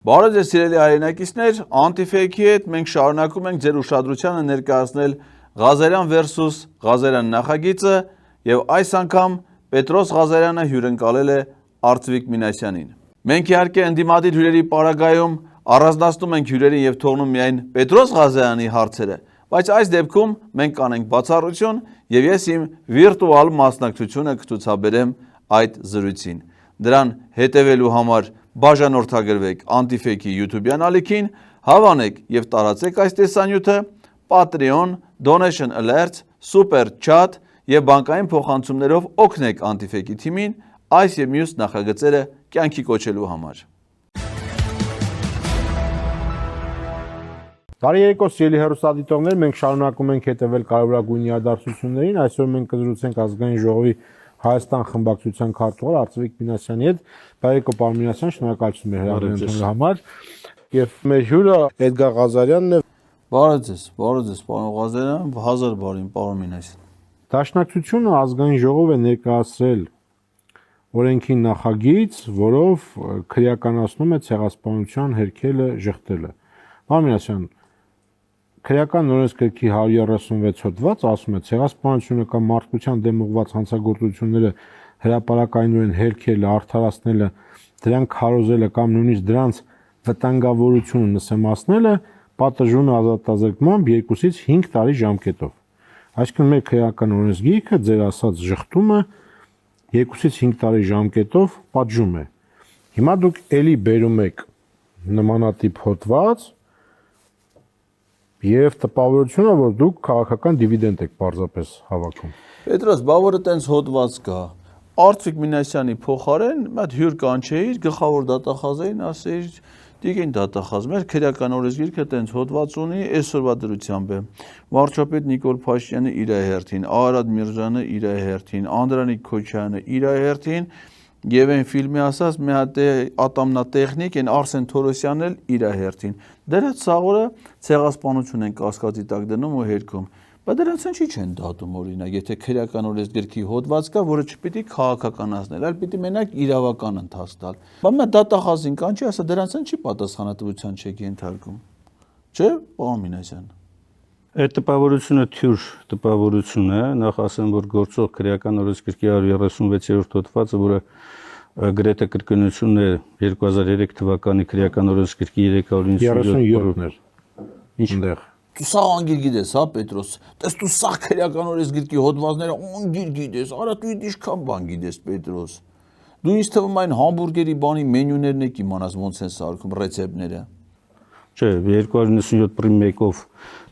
Բարև ձեզ սիրելի հայրենակիցներ, Antifake-ի հետ մենք շարունակում ենք ձեր ուշադրությանը ներկայացնել Ղազարյան versus Ղազարյան նախագիծը եւ այս անգամ Պետրոս Ղազարյանը հյուրընկալել է Արծվիկ Մինասյանին։ Մենք իհարկե ընդդիմադիր հյուրերի պարագայում առանձնացնում ենք հյուրերին եւ թողնում միայն Պետրոս Ղազարյանի հարցերը, բայց այս դեպքում մենք կանենք բացառություն եւ ես իմ վիրտուալ մասնակցությունը կցուցաբերեմ այդ զրույցին։ Դրան հետևելու համար բաժանորդագրվեք Antifake-ի YouTube-յան ալիքին, հավանեք եւ տարածեք այս տեսանյութը, Patreon, Donation Alerts, Super Chat եւ բանկային փոխանցումներով օգնեք Antifake-ի թիմին այս եւ մյուս նախագծերը կյանքի կոչելու համար։ Բարի երեկո սիրելի հեռուստադիտողներ, մենք շարունակում ենք հետևել կարևորագույն իրադարձություններին։ Այսօր մենք կզրուցենք ազգային ժողովի Հայաստան խմբակցության քարտուղար Արծվիկ Մինասյանի հետ։ Բարի երեկո, պարոն Մինասյան, շնորհակալություն հրավերության համար։ Եվ մեր հյուրը Էդգար Ղազարյանն է։ Բարև ձեզ, պարոն Ղազարյան, 1000 բարի, պարոն Մինասյան։ Դաշնակցությունը ազգային ժողով է ներկայացրել օրենքի նախագիծ, որով քրեականացնում է ցեղասպանության հերքելը, ժխտելը։ Պարոն Մինասյան, Քրեական օրենսգրքի 136 հոդված ասում է ցեղասպանությունը կամ մարդկության դեմ ուղղված հանցագործությունները հրապարակայնորեն հերքելը, արդարացնելը, դրանք քարոզելը կամ նույնիսկ դրանց վտանգավորությունը նսեմացնելը պատժվում է ազատազրկմամբ 2-ից 5 տարի ժամկետով։ Այսինքն մեր քրեական օրենսգիրքը ձեր ասած ժխտումը 2-ից 5 տարի ժամկետով պատժում է։ Հիմա դուք էլի բերում եք նմանատիպ հոդված Եվ տպավորությունը, որ դուք քաղաքական դիվիդենդ եք պարզապես հավաքում։ Պետրոս, բա որը տենց հոդված կա։ Արծվիկ Մինասյանի փոխարեն մատ հյուր կանչեիր, գլխավոր դատախազային ասեիր, դիգին դատախազ, մեր քրեական օրենսգիրքը տենց հոդված ունի, այսօրվա դրությամբ է։ Վարչապետ Նիկոլ Փաշինյանը իր հերթին, Արադ Միրզյանը իր հերթին, Անդրանիկ Քոչյանը իր հերթին, եւ այն ֆիլմի ասած մի հատ ատամնատեխնիկ են Արսեն Թորոսյանն էլ իր հերթին։ Դրանց սաղորը ցեղասպանություն են կասկածի տակ դնում ու հերքում։ Բայց դրանց ինչի չեն դատում օրինակ, եթե քրեական օրենսգրքի հոդված կա, որը չպիտի քաղաքականացնել, այլ պիտի մենակ իրավական ընթաց տալ։ Բայց մա դատախազին կանչի, ասա դրանց ինչի պատասխանատվության չեք ենթարկում։ Չէ, պարոն Մինասյան։ Այդ տպավորությունը թյուր տպավորություն է, նախ ասեմ, որ գործող քրեական օրենսգրքի 136-րդ հոդվածը, որը գրեթե կրկնությունն է 2003 թվականի քրեական օրենսգրքի 397-ն էր։ Ինչտեղ։ Դու սա անգիր գիտես, հա Պետրոս։ Տես դու սա քրեական օրենսգրքի հոդվածները անգիր գիտես, արա դու ինչքան բան գիտես Պետրոս։ Դու ինձ թվում այն համբուրգերի բանի մենյուներն եք իմանաս ոնց են սարքում ռեցեպտները։ Չէ, 297-1-ով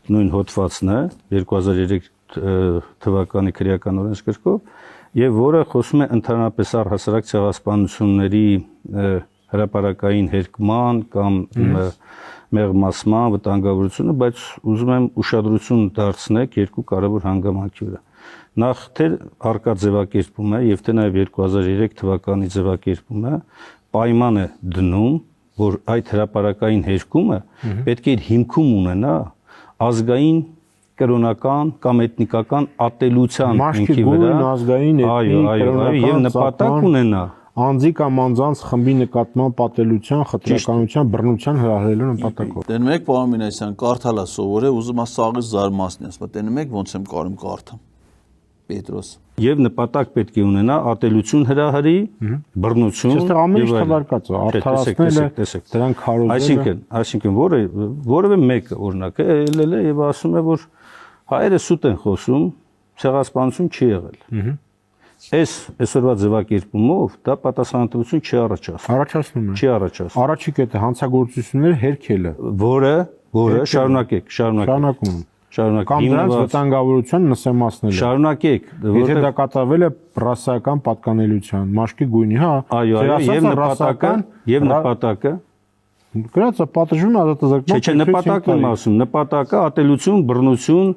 նույն հոդվածն է 2003 թվականի քրեական օրենսգրքով եւ որը խոսում է ընդհանրապես առհասարակ ցեղասպանությունների հրապարակային հերկման կամ մեղմասման վտանգավորությունը, բայց ուզում եմ ուշադրություն դարձնեք երկու կարևոր հանգամանքի վրա։ Նախ թե արկա ձևակերպումը եւ թե նաեւ 2003 թվականի ձևակերպումը պայման է դնում, որ այդ հրապարակային հերկումը պետք է հիմքում ունենա ազգային, կրոնական կամ էթնիկական ատելության հիմքի վրա, այո, եւ նպատակ ունենա անձի կամ անձանց խմբի նկատմամբ պատելության, խտրականության, բռնության հրահրելու նպատակով։ Տենում եք, պարոն Մինասյան, կարդալա սովորե, ուզում եմ սաղից զարմացնես, բայց տենում եք ոնց եմ կարում կարդամ։ Պետրոս։ Եվ նպատակ պետք է ունենա ատելություն հրահրի, բռնություն։ Այստեղ ամեն ինչ թվարկած է, արդարացնելը, դրանք քարոզելը։ Այսինքն որևէ մեկը օրինակ ելել է եւ ասում է, որ հայերը սուտ են խոսում, ցեղասպանություն չի եղել։ Այսօրվա ձևակերպումով դա պատասխանատվություն չի առաջացնում։ Առաջացնում է։ Չի առաջացնում։ Առաջի կետը հանցագործությունները հերքելը, որը շարունակեք։ Շարունակում եմ։ Կամ դրանց վտանգավորության նսեմացնելը։ Շարունակեք, եթե դա կատարվել է ռասայական պատկանելիության, մաշկի գույնի, հա։ Այո, եւ նպատակը գրած է պատժում ազատազրկման։ Չէ, նպատակն եմ ասում, նպատակը ատելություն, բռնություն,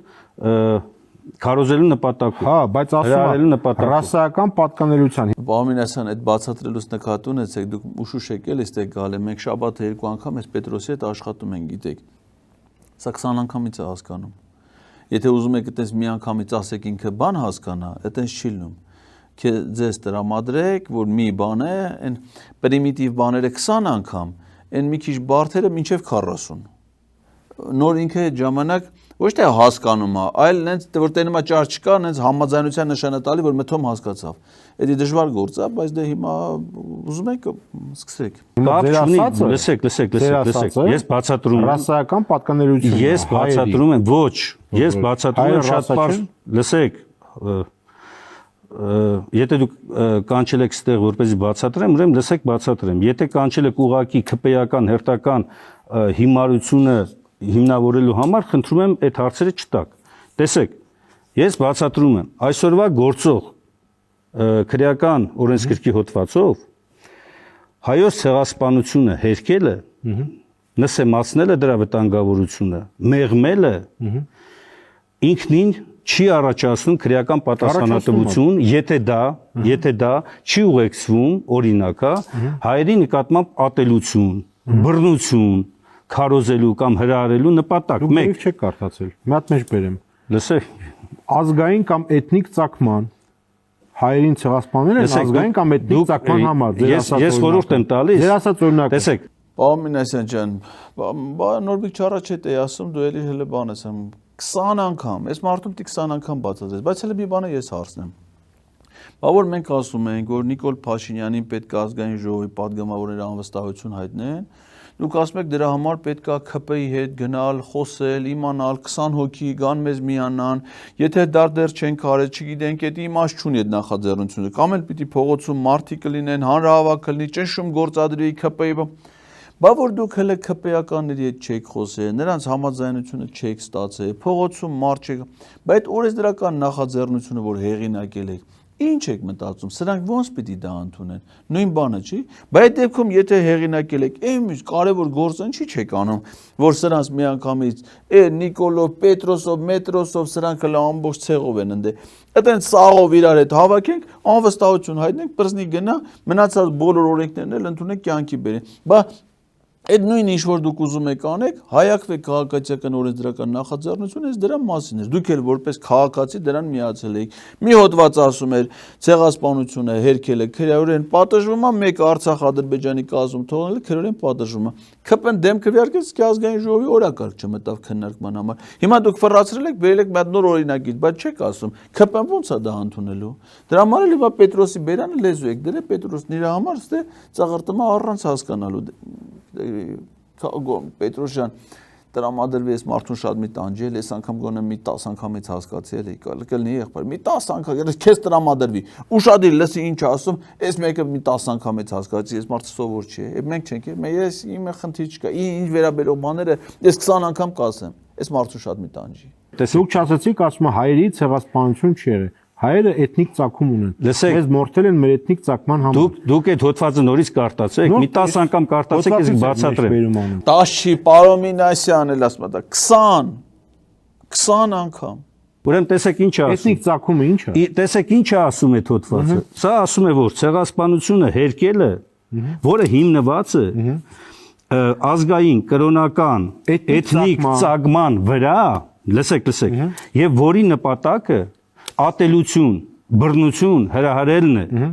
քարոզելու նպատակով։ Հա, բայց ասում եմ ռասայական պատկանելիության։ Պարոն Մինասյան, այդ բացատրելուց նկատի ունեցեք, դուք ուշուշ եկել եք գալ, մենք շաբաթը 2 անգամ այս Պետրոսի հետ աշխատում ենք, գիտեք։ Սա 20 անգամից է հասկանում։ Եթե ուզում եք այդպես մի անգամից ասեք ինքը բան հասկանա, այդպես չի լինում։ Ձեզ տրամադրեք, որ մի բան է, այն պրիմիտիվ բաները 20 անգամ, այն մի քիչ բարդերը մինչև 40 նոր ինքը այդ ժամանակ ոչ թե հասկանում է, այլ նենց որ տենում է ճար չկա, նենց համաձայնության նշանը տալի, որ մթոմ հասկացավ։ Էդի դժվար գործ է, բայց դե հիմա ուզում եք սկսեք։ Կապ չունի, լսեք, ես բացատրում եմ։ Ռասայական պատկանելություն։ Ես բացատրում եմ, ոչ, ես բացատրում եմ շատ բարձ, լսեք, եթե դուք կանչել եք ստեղ որպեսզի բացատրեմ, ուրեմն լսեք բացատրեմ։ Եթե կանչել եք ուղակի քպեական, հերթական հիմարությունը հիմնավորելու համար, խնդրում եմ այդ հարցերը չտաք։ Տեսեք, ես բացատրում եմ, այսօրվա գործող քրեական օրենսգրքի հոդվածով հայոց ցեղասպանությունը հերքելը, նսեմացնելը դրա վտանգավորությունը, մեղմելը ինքնին չի առաջացնում քրեական պատասխանատվություն, եթե դա չի ուղեկցվում, օրինակ, հայերի նկատմամբ ատելություն, բռնություն, քարոզելու կամ հրահրելու նպատակ։ Մեկ չեք կարդացել։ Մի հատ մեջ բերեմ։ Լսեք, ազգային կամ էթնիկ ծագման հայերին ցեղասպանել են ազգային կամ էթնիկ ծագման համար։ Ես խորհուրդ եմ տալիս։ Ձեր ասած օրինակը։ Տեսեք, Պարոն Մինասյան ջան, նորմիկ չառաջ հետ էի ասում, դու էլի հələ բան ես 20 անգամ, այս մարդուն դի 20 անգամ բացատրես, բայց հələ մի բանը ես հարցնեմ։ Բա որ մենք ասում ենք, որ Նիկոլ Փաշինյանին պետք է ազգային ժողովի падգամավորները անվստահություն հայտնեն, դուք ասում եք դրա համար պետք է ՔՊ-ի հետ գնալ, խոսել, իմանալ, 20 հոգի գան մեզ միանան, եթե դա դեռ չենք արել, չգիտենք, դա իմաստ չունի այդ նախաձեռնությունը, կամ էլ պիտի փողոցում մարդիկ լինեն, հանրահավաք լինի, ճնշում գործադրվի ՔՊ-ի Բա որ դուք հələ ՔՊ-ականների հետ չեք խոսել, նրանց համաձայնությունը չեք ստացել, փողոցում մարդ չեք, բայց օրենսդրական նախաձեռնությունը, որ հեղինակել եք, ինչ եք մտածում, սրանք ոնց պիտի դա ընդունեն, նույն բանը չի, բայց այդ դեպքում եթե հեղինակել եք, այլ կարևոր գործը ինչի չեք անում, որ սրանց միանգամից Նիկոլով, Պետրոսով, Մետրոսով սրանք հələ ամբողջ ցեղով են ընդ Այդեն սաղով իրար հետ հավաքենք, անվստահություն հայտնենք, պրզնի գնա, մնացած բոլոր օրենքներն էլ ընդունենք կյանքի բերեն։ Բա այդ նույն ինչ որ դուք ուզում եք անեք, հայակվեք քաղաքացիական օրենսդրական նախաձեռնություն, այս դրա մասին է։ Դուք էլ որպես քաղաքացի դրան միացել եք։ Մի հոդված ասում էր, ցեղասպանությունը հերքելը քրեորեն պատժվում է, մեկ Արցախ Ադրբեջանի կազմում թողնելը քրեորեն պատժվում է։ ՔՊ-ն դեմ քվեարկեց ազգային ժողովի օրակարգ չմտավ քննարկման համար։ Հիմա դուք ֆռացրել եք, բերել եք մի հատ նոր օրինակից, բայց չեք ասում, ՔՊ-ն ոնց է դա ընդունելու։ Դրա համար էլ հիմա Պետրոսի բերանը լեզու եք դրել, Պետրոսն իր համար ստե ծաղրտումա առանց հասկանալու։ Պետրոսյան տրամադրվի ես մարդուն շատ մի տանջել, ես անգամ գոնե մի 10 անգամից հասկացի էլի, կլինի եղբայր, մի 10 անգամ, քեզ տրամադրվի, ուշադիր լսի ինչ ասում, ես մեկը մի 10 անգամից հասկացի, ես մարդը սովոր չի, մենք չենք, ես իմը խնդիր չկա, ինչ վերաբերող բաները, ես 20 անգամ կասեմ, ես մարդուն շատ մի տանջի։ Դուք չասացիք, ասում եմ հայերի ցեղասպանություն չի եղել։ Հայերը էթնիկ ծագում ունեն։ Լսեք, մեզ մորթել են մեր էթնիկ ծագման համար։ Դուք այդ հոդվածը նորից կարդացեք, մի 10 անգամ կարդացեք, ես բացատրեմ։ 10 չի, պարոն Մինասյան էլ ասում է, 20 անգամ։ Ուրեմն տեսեք ինչ է ասում։ Էթնիկ ծագումը ինչ է։ Տեսեք ինչ է ասում այդ հոդվածը։ Սա ասում է, որ ցեղասպանությունը հերքելը, որը հիմնված է ազգային, կրոնական, էթնիկ ծագման վրա, լսեք, եւ որի նպատակը ատելություն, բռնություն, հրահրելն է։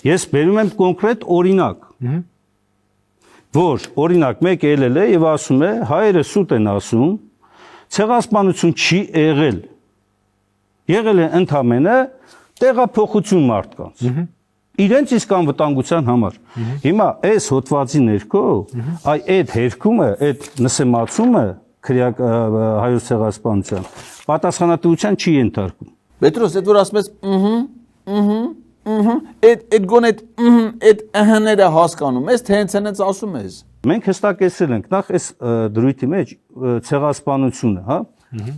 Ես բերում եմ կոնկրետ օրինակ, որ օրինակ մեկ ելել է եւ ասում է, հայերը սուտ են ասում, ցեղասպանություն չի եղել։ Եղել է ընդամենը տեղափոխություն մարդկանց։ Իրենց իսկ անվտանգության համար։ Հիմա այս հոդվածի ներքո, այդ հերքումը, այդ նսեմացումը հայոց ցեղասպանության պատասխանատվության չի ենթարկում։ Պետրոս, այդ որ ասում ես, այդ գոն այդ ըհները հասկանում ես, թե հենց հենց ասում ես։ Մենք հստակեցրել ենք, նախ այս դրույթի մեջ ցեղասպանությունը, հա,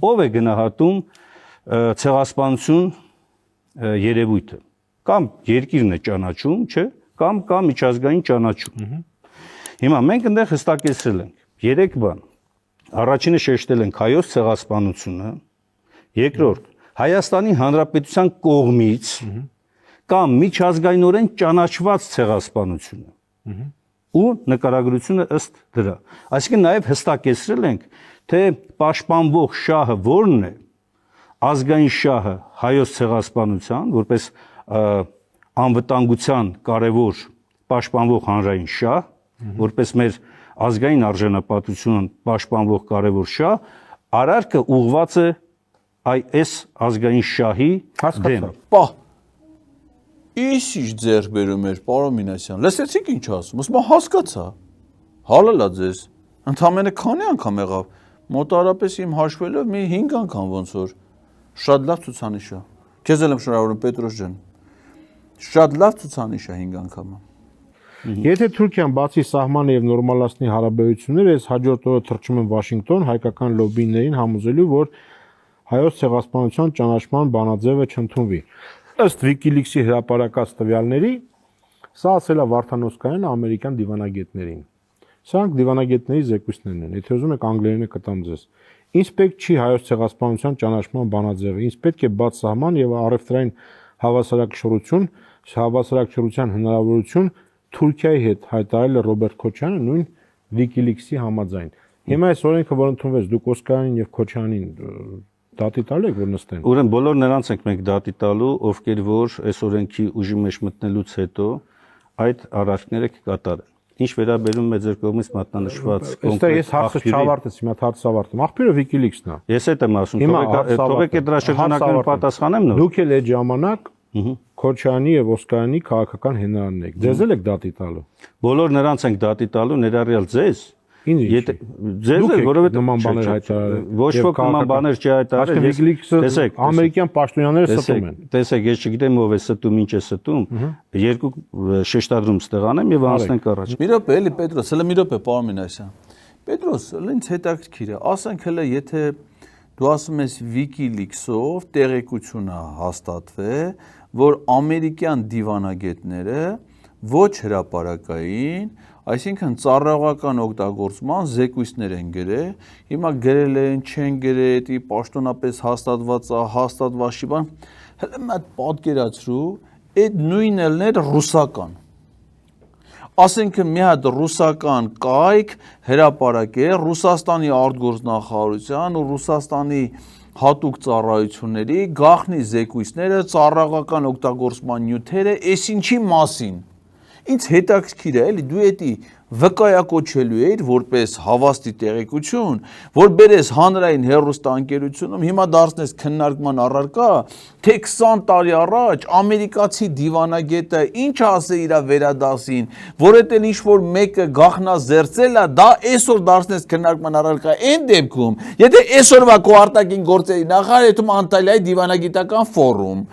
ով է գնահատում ցեղասպանություն երևույթը, կամ երկիրն է ճանաչում, չէ, կամ միջազգային ճանաչում։ Հիմա մենք այնտեղ հստակեցրել ենք 3 բան։ Առաջինը շեշտել ենք հայոց ցեղասպանությունը, երկրորդ Հայաստանի Հանրապետության կողմից կամ միջազգայինորեն ճանաչված ցեղասպանությունը ու նկարագրությունը ըստ դրա։ Այսինքն նաև հստակեցրել ենք, թե պաշտպանվող շահը որն է, ազգային շահը հայոց ցեղասպանության, որպես անվտանգության կարևոր պաշտպանվող հանրային շահ, որպես մեր ազգային արժանապատվություն պաշտպանվող կարևոր շահ, արարքը ուղղված է այս ազգային շահի դեմ։ Պահ։ Ինչ ձեռք բերում էր, պարոն Մինասյան։ Լսեցիք ինչ ասում, ասում հասկացա։ Հալալա ձեզ։ Ընդամենը քանի անգամ եղավ։ Մոտարապես իմ հաշվելով մի 5 անգամ ոնց որ։ Շատ լավ ցուցանիշ է։ Քեզ էլ եմ շնորհավորում Պետրոս ջան։ Շատ լավ ցուցանիշ է 5 անգամը։ Եթե Թուրքիան բացի սահմանը եւ նորմալացնի հարաբերությունները, ես հաջորդ օրը թռչում եմ Վաշինգտոն հայկական լոբիներին համոզելու, որ հայոց ցեղասպանության ճանաչման բանաձևը չընդունվի։ Ըստ WikiLeaks-ի հրապարակած տվյալների, սա ասել է Վարդան Օսկանյանը ամերիկյան դիվանագետներին։ Սրանք դիվանագետների զեկույցներն են։ Եթե ուզում եք անգլերենը կտամ ձեզ։ Ինչ պետք չի հայոց ցեղասպանության ճանաչման բանաձևը, ինչ պետք է բաց սահման եւ առևտրային հավասարակշռության հնարավորություն Թուրքիայի հետ հայտարարել է Ռոբերտ Քոչյանը նույն WikiLeaks-ի համաձայն։ Հիմա այս օրենքը, որ ընդունվեց, դուք Օսկանյանին եւ Քոչյանին դատի տալու եք, որ նստեն։ Ուրեմն բոլոր նրանց ենք մենք դատի տալու, ովքեր որ այս օրենքի ուժի մեջ մտնելուց հետո այդ արարքները կկատարեն։ Ինչ վերաբերում է ձեր կողմից մատնանշված կոնկրետ ես հարցը չավարտեցի, հիմա հարցը ավարտեմ։ Աղբյուրը WikiLeaks-ն է։ Ես այդ եմ ասում, թողեք այդ դրա շրջանակին պատասխանեմ նոր։ Դուք էլ այդ ժամանակ Քոչյանի եւ Օսկանյանի քաղաքական հենարանն եք։ Ձեզ էլ եք դատի տալու։ Բոլոր նրանց ենք դատի տալու, ներառյալ ձեզ։ Եթե ձեզ էլ որովհետեւ նման բաներ հայտարարել, ոչ ոք նման բաներ չի հայտարարել, տեսեք, ամերիկյան պաշտոնյաները ստում են։ Տեսեք, ես չգիտեմ ով է ստում, ինչ է ստում, երկու շեշտադրում ստեղանեմ եւ անցնենք առաջ։ Մի րոպե, էլի Պետրոս, հələ մի րոպե, պարոն Մինասյան։ Պետրոս, ինձ հետաքրքիր է, ասենք հələ եթե դու ասում ես WikiLeaks-ով տեղեկություն է հաստատվել, որ ամերիկյան դիվանագետները ոչ հրապարակային, այսինքն ծառայողական օգտագործման զեկույցներ են գրել, հիմա գրել են, չեն գրել, դի պաշտոնապես հաստատված է, հաստատված չի բան, հələ մատ պատկերացրու, այդ նույնն էլ էր ռուսական։ Ասենք մի հատ ռուսական կայք հրապարակել Ռուսաստանի արտգործնախարարության ու Ռուսաստանի հատուկ ծառայությունների գաղտնի զեկույցները, ծառայողական օգտագործման նյութերը, այսինչի մասին։ Ինձ հետաքրքիր է, էլի դու էդի վկայակոչելու էիր որպես հավաստի տեղեկություն, որ բերես հանրային հեռուստաընկերությունում, հիմա դարձնես քննարկման առարկա, թե 20 տարի առաջ ամերիկացի դիվանագետը ինչ ասե իր վերադասին, որ էդ էլ ինչ-որ մեկը գաղտնազերծել է, դա այսօր դարձնես քննարկման առարկա, այն դեպքում, եթե այսօրվա քո արտաքին գործերի նախարարում Անտալիայի դիվանագիտական ֆորում,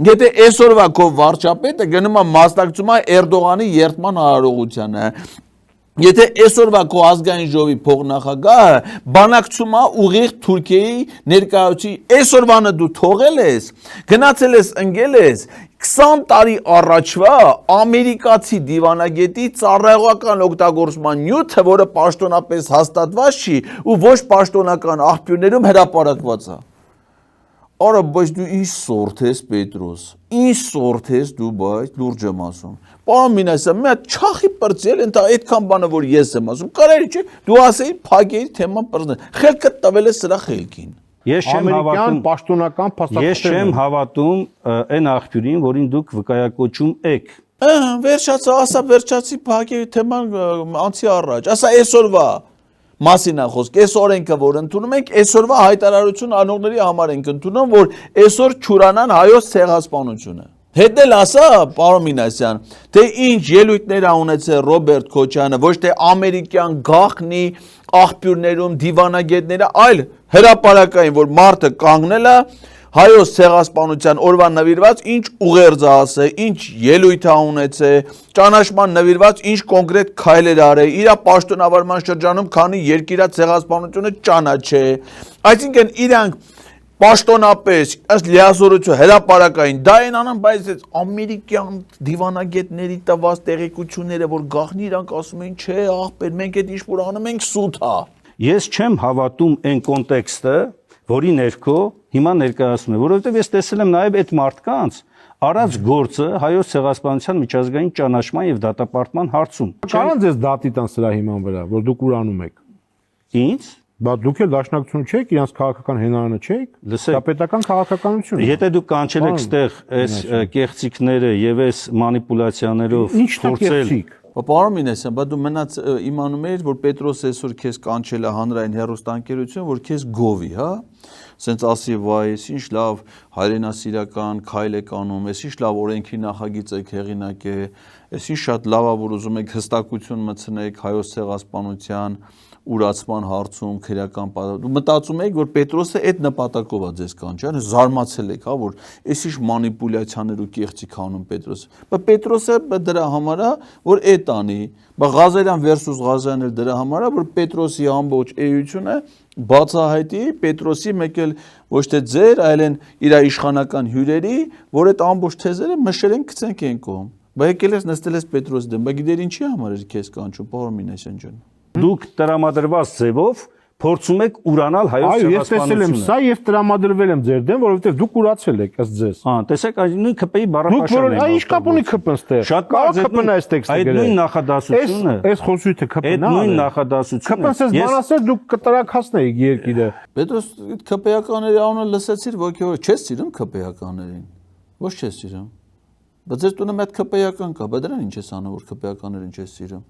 եթե այսօրվա քո վարչապետը գնում է մասնակցում է Էրդողանի երդման հարարողությանը, եթե այսօրվա քո ազգային ժողովի փոխնախագահը բանակցում է ուղիղ Թուրքիայի ներկայացի, այսօրվանը դու թողել ես, գնացել ես ընկել ես 20 տարի առաջվա ամերիկացի դիվանագետի ծառայողական օգտագործման նյութը, որը պաշտոնապես հաստատված չի ու ոչ պաշտոնական աղբյուրներում հրապարակված է։ Արա, բայց դու ինչ սորթ ես, Պետրոս, ինչ սորթ ես դու, բայց լուրջ եմ ասում։ Պարոն Մինասյան, մի հատ չախի պրծել են, այդքան բանը, որ ես եմ ասում, կարելի չէ, դու ասեի փակեի թեման պրծնել, խելքը տվել է սրա խելքին։ Ես չեմ հավատում պաշտոնական փաստաթղթերին։ Ես չեմ հավատում այն աղբյուրին, որին դուք վկայակոչում եք։ Վերջացա, ասա վերջացի փակեի թեման անցի առաջ, ասա այսօրվա մասին է խոսք, այս օրենքը, որ ընդունում ենք, այսօրվա հայտարարություն անողների համար ենք ընդունում, որ այսօր չուրանան հայոց ցեղասպանությունը։ Հետ էլ ասա, պարոն Մինասյան, թե ինչ ելույթներ ա ունեցել Ռոբերտ Քոչյանը, ոչ թե ամերիկյան գաղտնի աղբյուրներում դիվանագետները, այլ հրապարակային, որ մարդը կանգնել է հայոց ցեղասպանության օրվան նվիրված ինչ ուղերձ է ասել, ինչ ելույթ է ունեցել, ճանաչման նվիրված ինչ կոնկրետ քայլեր արել, իր պաշտոնավարման շրջանում քանի երկիրա ցեղասպանությունը ճանաչել, այսինքն իրանք պաշտոնապես ըստ լիազորություն հրապարակային դա են անում, բայց այս ամերիկյան դիվանագետների տված տեղեկությունները, որ գաղտնի իրանք ասում են, չէ, աղբեր, մենք այդ ինչ որ անում ենք սուտ է։ Ես չեմ հավատում այն կոնտեքստը, որի ներքո հիմա ներկայացնում է, որովհետև ես տեսել եմ նաև այդ մարդկանց արած գործը հայոց ցեղասպանության միջազգային ճանաչման եւ դատապարտման հարցում։ Կարան ձեզ դատի տան սրա հիման վրա, որ դուք ուրանում եք։ Ինչ։ Բայց դուք էլ դաշնակցություն չեք, իրանց քաղաքական հենարանը չեք։ Դա պետական քաղաքականություն է։ Եթե դուք կանչել եք ստեղ այս կեղծիքները եւ այս մանիպուլյացիաներով փորձել Պարոն Մինասյան, բայց դու մնաց իմանում ես, որ Պետրոսը այսօր քեզ կանչել է հանրային հեռուստաընկերություն, որ քեզ գովի, հա? Սենց ասի, վայ, ես ինչ լավ հայրենասիրական քայլ եք անում, ես ինչ լավ օրենքի նախագիծ եք հեղինակ է, ես ինչ շատ լավ է, որ ուզում եք հստակություն մտցնեք հայոց ցեղասպանության ուրացման հարցում քրեական դու մտածում եք, որ Պետրոսը այդ նպատակով է ձեզ կանչել, զարմացել եք, հա, որ այս ինչ մանիպուլյացիաներ ու կեղծիք անում Պետրոսը։ Բայց Պետրոսը դրա համար է, որ այդ անի, բայց Ղազարյան versus Ղազարյանն էլ դրա համար է, որ Պետրոսի ամբողջ էությունը բացահայտի Պետրոսի մեկ էլ ոչ թե ձեր, այլ են իր իշխանական հյուրերի, որ այդ ամբողջ թեզերը մշերեն գցենք այն կողմ։ Բայց եկել ես նստել ես Պետրոսի դեմ, բայց գիտեր ինչի համար էր քեզ կանչում, պարոն Մինասյան ջան։ Դուք տրամադրված ձևով փորձում եք ուրանալ հայոց Այո, ես տեսել եմ ցեղասպանությունը։ սա եւ տրամադրվել եմ ձեր դեմ, որովհետեւ դուք ուրացել եք ըստ ձեզ։ Հա, տեսեք, այդ նույն ԿՊ-ի Դուք որ բառապաշարն ինչ կապ ունի ԿՊ-ն ստեղ։ Շատ կարող բարձր ԿՊ-ն այս տեքստը այդ նույն նախադասությունը։ Այս խոսույթը ԿՊ-ն Այդ նույն նախադասությունը։ ԿՊ-ն ասես բան ասել դուք կտրակացնեիք երկիրը։ Պետրոս ԿՊ-ականների անունը լսեցիր ոգևոր, չես սիրում ԿՊ-ականերին։ Ոչ չես սիրում։ Բայց ձեր տունը մեծ ԿՊ-ական կա, բայց դրան ինչ ես անում, որ ԿՊ-ականներին չես սիրում։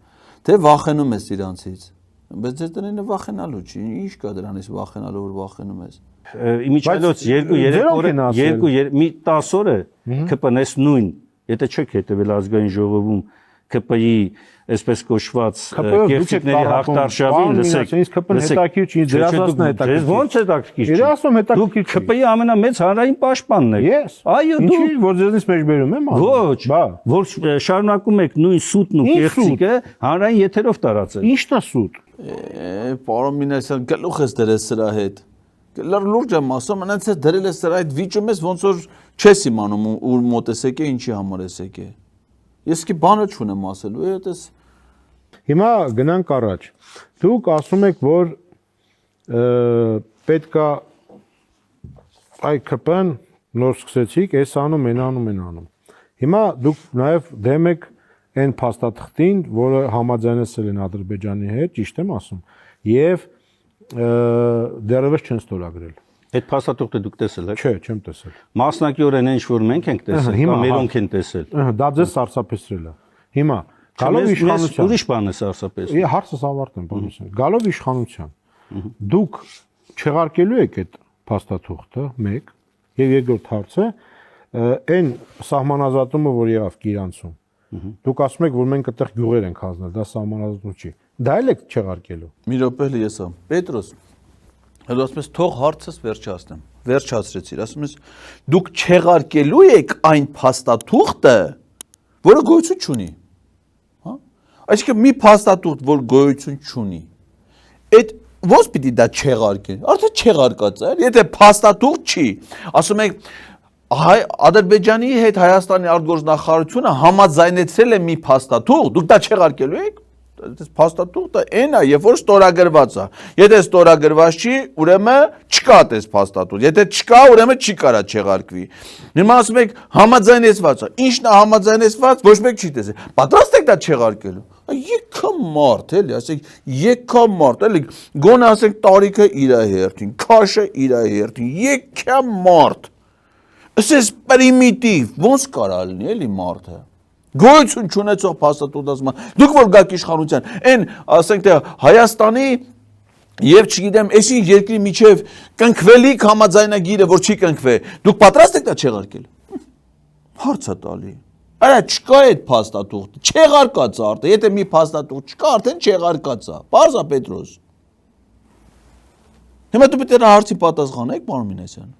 Թե վախենում ես իրանցից։ Բայց ձեր տնինը վախենալու չի, ինչ կա դրանից վախենալու, որ վախենում ես։ Իմիջիայլոց 2-3 օրը, մի 10 օրը ԿՊ-ն էս նույն, եթե չեք հետևել ազգային ժողովում ԿՊ-ի այսպես կոչված կերտիկների հաղթարշավին, լսեք, ինձ ԿՊ-ն հետաքրքիր չի, դերասանն է հետաքրքիր։ Ո՞նց հետաքրքիր չի։ Ես ասում հետաքրքիր չի։ ԿՊ-ի ամենամեծ հանրային պաշտպանն եք։ Ես։ Այո, դու Ինչի՞ որ ձեզնից մեջ բերում եմ անում։ Ոչ, որ շարունակում եք նույն սուտն ու կեղծիկը հանրային եթերով տարածել։ Ի՞նչն է սուտ։ Պարոն Մինասյան, գլուխ ես դրել սրա հետ։ Լուրջ եմ ասում, այնց է դրել ես սրա հետ վիճում ես, ոնց որ չես իմանում ուր մոտ ես եկե, ինչի համար ես եկե։ Ես კი բանը չունեմ ասելու, այդպես։ Հիմա գնանք առաջ։ Դուք ասում եք, որ պետքա այ ԿՊ-ն նոր սկսեցիք, այս անում, այն անում, այն անում։ Հիմա դուք նաև դեմ եք այն փաստաթղթին, որը համաձայնեցել են Ադրբեջանի հետ, ճիշտ եմ ասում, եւ դեռևս չեն ստորագրել։ Այդ փաստաթուղթը դուք տեսել եք։ Չէ, չեմ տեսել։ Մասնակիորեն ինչ որ մենք ենք տեսել, կամ մերոնք են տեսել։ Դա ձեզ սարսափեցրել է։ Հիմա գալով իշխանության։ Ուրիշ բան է սարսափեցնում։ Ես հարցս ավարտեմ, բանասան։ Գալով իշխանության։ Դուք չեղարկելու եք այդ փաստաթուղթը, 1, եւ երկրորդ հարցը, այն սահմանազատումը, որ եղավ Կիրանցում։ Դուք ասում եք, որ մենք այդտեղ գյուղեր ենք հանձնել, դա սահմանազատում չի։ Դա էլ եք չեղարկելու։ Մի րոպե ես եմ։ Պետրոս, հələ ասում ես թող հարցս վերջացնեմ։ Վերջացրեցիր, ասում ես դուք չեղարկելու եք այն փաստաթուղթը, որը գոյություն չունի։ Հա? Այսինքն մի փաստաթուղթ, որ գոյություն չունի։ Այդ ո՞նց պիտի դա չեղարկեն։ Արդեն չեղարկած է, եթե փաստաթուղթ չի, ասում եք Ադրբեջանի հետ Հայաստանի արտգործնախարարությունը համաձայնեցրել է մի փաստաթուղթ, դուք դա չեղարկելու եք։ Այս փաստաթուղթը այն է, երբ որ ստորագրված է։ Եթե ստորագրված չի, ուրեմն չկա այս փաստաթուղթ։ Եթե չկա, ուրեմն չի կարա չեղարկվի։ Հիմա ասում եք համաձայնեցված է։ Ինչն է համաձայնեցված, ոչ մեկ չի տեսել։ Պատրաստ եք դա չեղարկելու։ Եկա մարդ, էլի, ասենք, եկա մարդ, էլի, գոնե ասենք տարիքը իր հերթին, քաշը իր հերթին, եկա մարդ։ Ասես պրիմիտիվ, ոնց կարա լինի, էլի մարդը։ Գոյություն չունեցող փաստաթուղթ ասում են, դուք որ գաք իշխանության, այն ասենք թե Հայաստանի եւ չգիտեմ, այսի երկրի միջև կնքվելիք համաձայնագիրը, որ չի կնքվե, դուք պատրաստ եք դա չեղարկել։ Հարցը տալի։ Արա չկա այդ փաստաթուղթը, չեղարկած է արդեն, եթե մի փաստաթուղթ չկա, արդեն չեղարկած է։ Պարզ է Պետրոս։ Հիմա դու պետք է հարցի պատասխանեք, պարոն Մինասյան։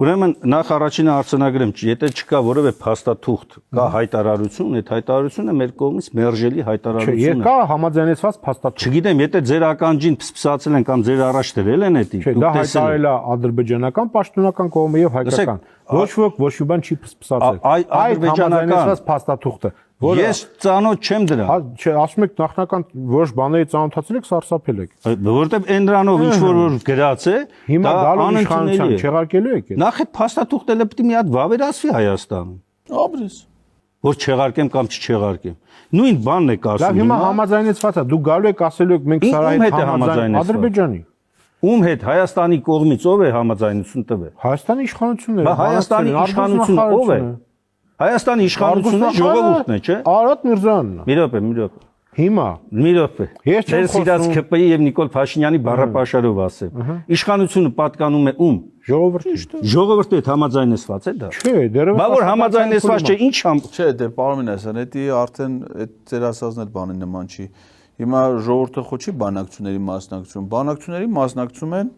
Ուրեմն նախ առաջինը արձանագրեմ, եթե չկա որևէ փաստաթուղթ, կա հայտարարություն, այդ հայտարարությունը մեր կողմից մերժելի հայտարարություն է։ Եկա համաձայնեցված փաստաթուղթ։ Չգիտեմ, եթե ձեր ականջին փսփսացել են կամ ձեր առաջ դրել են դա, դա հայտարարել է ադրբեջանական պաշտոնական կողմը եւ հայկական։ Ոչ ոք ոչ մի բան չի փսփսացել։ Այդ համաձայնեցված փաստաթուղթը, որը ես ծանոթ չեմ դրան։ Հա, չէ, ասում եք նախնական որոշ բաների ծանոթացել եք, սարսափել եք։ Որովհետեւ այն դրանով ինչ որ գրած է, հիմա գալու իշխանության չեղարկելու եք։ Նախ այդ փաստաթուղթը պետք է մի հատ վավերացվի Հայաստանում։ Ապրես։ Որ չեղարկեմ կամ չչեղարկեմ։ Նույն բանն եք ասում։ Լավ, հիմա համաձայնեցված է, դուք գալու եք ասելու եք մենք Սարայի հետ համաձայնեցված։ Ադրբեջանի։ Ում հետ Հայաստանի կողմից ով է համաձայնություն տվել։ Հայաստանի իշխանությունները։ Հայաստանի իշխանությունը ով է։ Հայաստանի իշխանությունը ժողովուրդն է, չէ։ Արարատ Միրզոյանն է։ Մի րոպե։ Հիմա Մի րոպե։ Ես չեմ սիրած խոսում։ ԿՊ-ի եւ Նիկոլ Փաշինյանի բառապաշարով ասեմ։ Իշխանությունը պատկանում է ում։ ժողովրդի։ Ժողովրդի հետ համաձայնեցված է դա։ Չէ, դեռևս Բա որ համաձայնեցված չէ, ինչ Չէ, դե պարոն Մինասյան, դա արդեն այդ ձեր ասածն էլ բանի նման չի։ Հիմա ժողովուրդը խո չի բանակցությունների մասնակցում։ Բանակցությունների մասնակցում են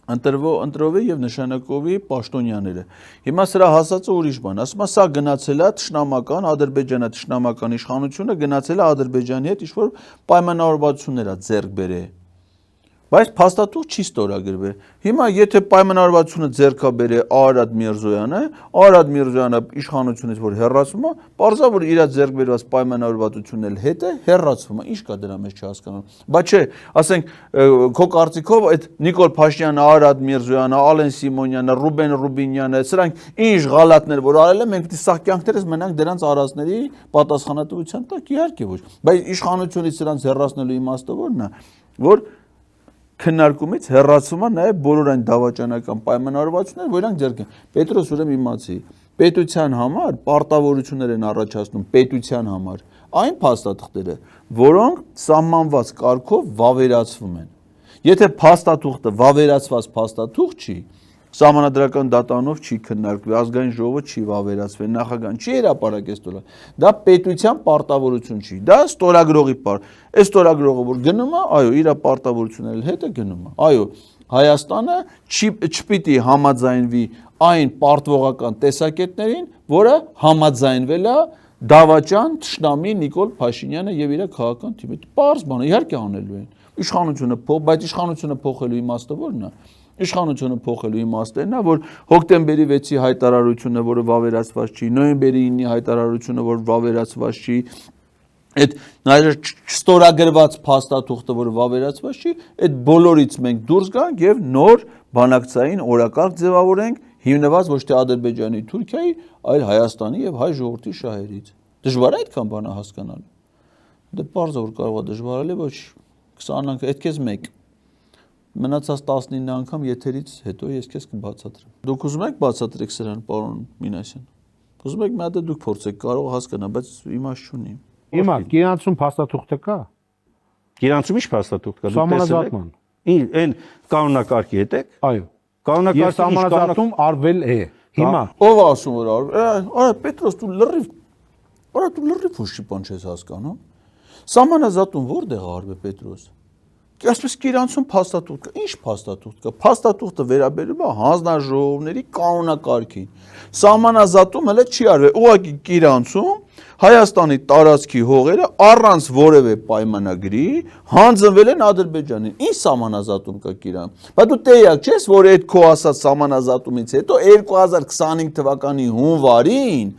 ընտրովի եւ նշանակովի պաշտոնյաները։ Հիմա սրա հասածը ուրիշ բան։ Ասում է, սա գնացել է թշնամական Ադրբեջանը, թշնամական իշխանությունը գնացել է Ադրբեջանի հետ ինչ-որ պայմանավորվածություններ է ձեռք բերել։ Բայց փաստաթուղթ չի ստորագրվել։ Հիմա եթե պայմանավորվածությունը ձեռքա բերե Արարատ Միրզոյանը իշխանությունից որ հեռացվում է, պարզա որ իր ձեռք բերված պայմանավորվածությունն էլ հետ է հեռացվում է, ինչ կա դրա մեջ չհասկանում։ Բա չէ, ասենք քո կարծիքով այդ Նիկոլ Փաշինյանը, Արարատ Միրզոյանը, Ալեն Սիմոնյանը, Ռուբեն Ռուբինյանը, սրանք ինչ գալատներ որ արել են, մենք պիտի սա կյանքներս մնանք դրանց առածների պատասխանատվության տակ, իհարկե ոչ։ Բայց իշխանությունից սրանց հեռացնելու իմաստը ո՞րն է, որ քննարկումից հեռացում է նաև բոլոր այն դավաճանական պայմանավորվածությունները, որ իրանք ձեռք են։ Պետրոս ուրեմն իմացի, պետության համար պարտավորություններ են առաջացնում պետության համար այն փաստաթղթերը, որոնք սահմանված կարգով վավերացվում են։ Եթե փաստաթուղթը վավերացված փաստաթուղթ չի, Սահմանադրական դատարանով չի քննարկվի, ազգային ժողովը չի վավերացվի, նախագահան չի հրապարակել ստորագրել։ Դա պետության պարտավորություն չի, դա ստորագրողի Այս ստորագրողը որ գնում է, այո, իր պարտավորությունների հետ է գնում է։ Այո, Հայաստանը չպիտի համաձայնվի այն պարտվողական տեսակետներին, որը համաձայնվել է դավաճան Թշնամի Նիկոլ Փաշինյանը եւ իր քաղաքական թիմը։ Պարզ բան է, իհարկե անելու են։ Բայց իշխանությունը փոխելու իմաստը ո՞րն է։ Իշխանությունը փոխելու իմաստն է, որ հոկտեմբերի 6-ի հայտարարությունը, որը վավերացված չի, նոյեմբերի 9-ի հայտարարությունը, որ վավերացված չի, այդ ստորագրված փաստաթուղթը, որը վավերացված չի, այդ բոլորից մենք դուրս գանք եւ նոր բանակցային օրակարգ ձևավորենք, հիմնված ոչ թե Ադրբեջանի, Թուրքիայի, այլ Հայաստանի եւ հայ ժողովրդի շահերից։ Դժվար է այդքան բանը հասկանալ։ Դե պարզ է որ կարող է դժվարել է, ոչ 20 անգամ, այդ քեզ մեկ Մնացած 19 անգամ եթերից հետո ես քեզ կբացատրեմ։ Դուք ուզում եք բացատրեք սրան, պարոն Մինասյան։ Ուզում եք մի հատ դուք փորձեք, կարող հասկանալ, բայց իմաստ չունի։ Հիմա Գիրանցում փաստաթուղթը կա։ Գիրանցում ի՞նչ փաստաթուղթ կա։ Սահմանազատման։ Այն կանոնակարգի հետ եք։ Այո։ Կանոնակարգի սահմանազատում արվել է։ Հիմա ով ասում որ արա Պետրոս դու լրիվ ուշի բան չես հասկանում։ Սահմանազատում որտեղ արվել Պետրոս։ Այսպես Գիրանցում փաստաթուղթ կա, ինչ փաստաթուղթ կա։ Փաստաթուղթը վերաբերում է հանձնաժողովների կանոնակարգին։ Սահմանազատում հələ չի արվել, ուղղակի Գիրանցում Հայաստանի տարածքի հողերը առանց որևէ պայմանագրի հանձնվել են Ադրբեջանին։ Ինչ սահմանազատում կա Գիրան։ Բայց դու տեղյակ չես, որ այդ քո ասած սահմանազատումից հետո 2025 թվականի հունվարին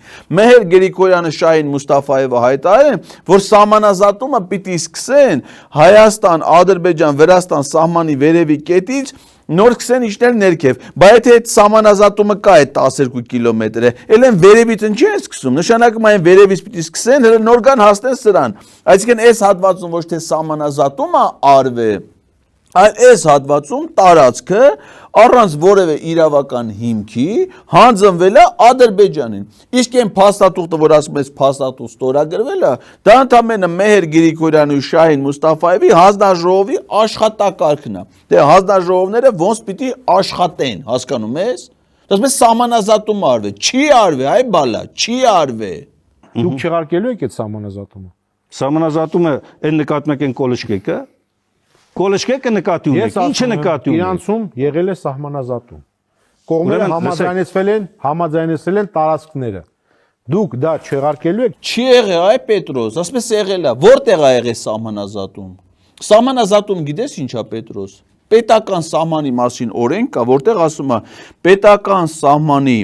Մեհեր Գրիգորյանը, Շահին Մուստաֆաևը հայտարարել են, որ սահմանազատումը պիտի սկսեն Հայաստան-Ադրբեջան-Վրաստան սահմանի վերևի կետից նոր սկսեն իջնել ներքև, բայց եթե այդ սահմանազատումը կա այդ 12 կիլոմետրը, էլ են վերևից ինչ են սկսում, նշանակում այն վերևից պիտի սկսեն, հələ նոր կան հասնեն սրան, այսինքն այս հատվածում ոչ թե սահմանազատումը արվե, այլ այս հատվածում տարածքը առանց որևէ իրավական հիմքի հանձնվել է Ադրբեջանին, իսկ այն փաստաթուղթը, որ ասում ես փաստաթուղթ ստորագրվել է, դա ընդամենը Մեհեր Գրիգորյանի ու Շահին Մուստաֆաևի հանձնաժողովի աշխատակարգն է, դե հանձնաժողովները ոնց պիտի աշխատեն, հասկանում ես, ասում ես սահմանազատում արվե, չի արվե, այ բալա, չի արվե։ Դուք չեղարկելու եք այդ սահմանազատումը։ Սահմանազատումը այն նկատում եք այն կոլեջկեկը։ Կոլեջկեկը նկատի ունեք, ի՞նչը նկատի ունեք։ Իրանցում եղել է սահմանազատում։ Կողմերը համաձայնեցել են տարածքները։ Դուք դա չեղարկելու եք։ Չի եղել, այ Պետրոս, ասես եղել է, որտեղ է եղել սահմանազատում։ Սահմանազատում գիտես ինչա Պետրոս։ Պետական սահմանի մասին օրենք կա, որտեղ ասում է պետական սահմանի